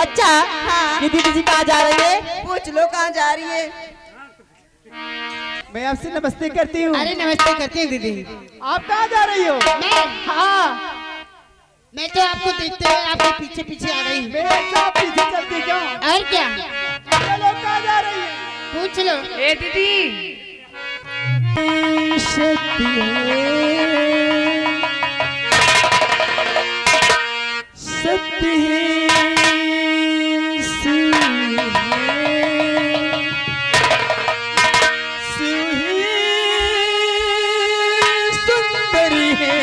अच्छा हाँ। ये दीदी जी कहाँ जा रही है? पूछ लो कहाँ जा रही है। मैं आपसे नमस्ते करती हूँ। अरे नमस्ते करती हूँ दीदी। आप कहाँ जा रही हो? मैं हाँ, मैं तो आपको देखते हुए आपके पीछे पीछे आ रही हूँ। मेरे साथ पीछे चलती क्यों? और क्या चलो कहाँ जा रही है? पूछ लो। ए दीदी सुंदरी है,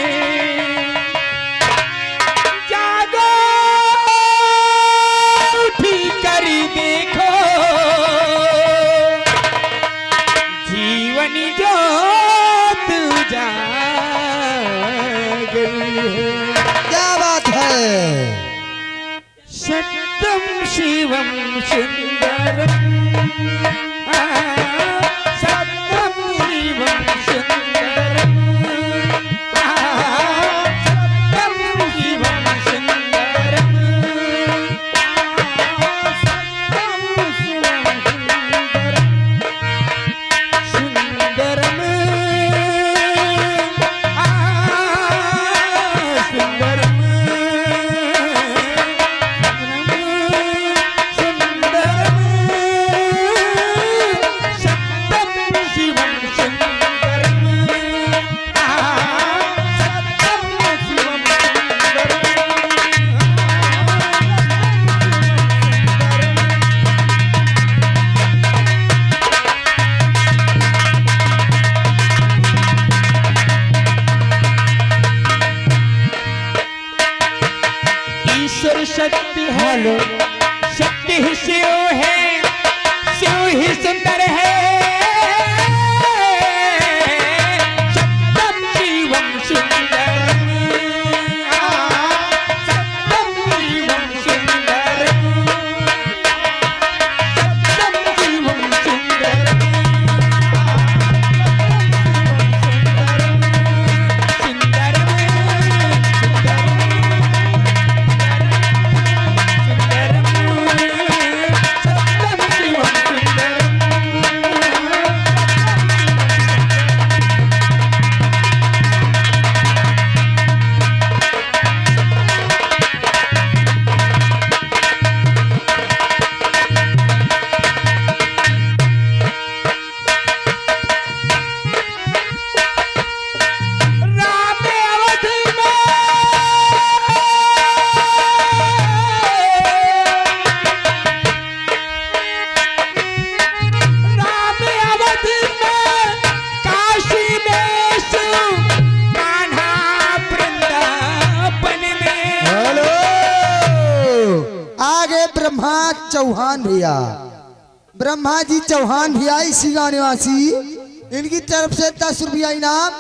जागो उठी कर देखो, जीवन जोत जागरी है। क्या बात है? सत्यम शिवम सुंदरम, सत्यम शिवम सुंदरम, सत्यम शिवम सुंदरम, सत्यम शिवम सुंदरम, सुंदरम, ईश्वर शक्ति है, शक्ति ही शिव है, शिव ही सुंदर है, सत्यम शिवम सुंदरम, सत्यम शिवम सुंदरम, सत्यम शिवम सुंदरम, सुंदरम, ब्रह्मा चौहान भैया, ब्रह्मा जी चौहान भैया इसी गाँव निवासी, इनकी तरफ से 10 रुपया इनाम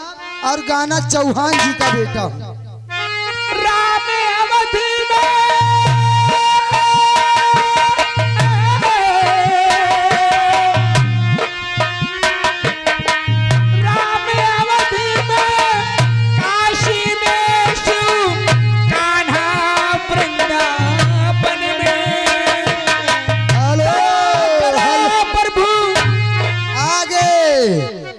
और गाना चौहान जी का बेटा। राम अवधि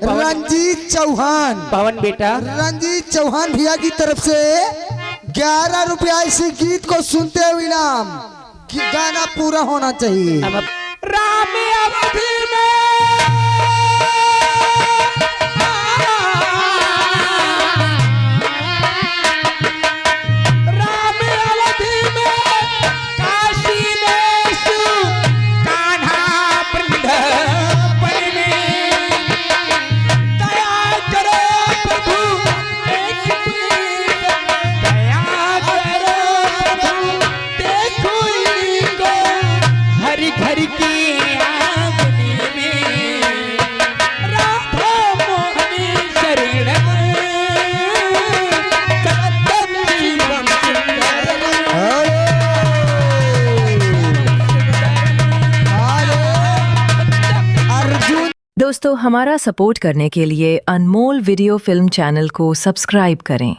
रंजीत चौहान, पवन बेटा, रंजीत चौहान भैया की तरफ से 11 रुपया इसी गीत को सुनते हुए इनाम। गाना पूरा होना चाहिए। राम अवधि घर की आंगनी में राधा मोहनी शरणम, सत्यम शिवम अर्जुन। दोस्तों, हमारा सपोर्ट करने के लिए अनमोल वीडियो फिल्म चैनल को सब्सक्राइब करें।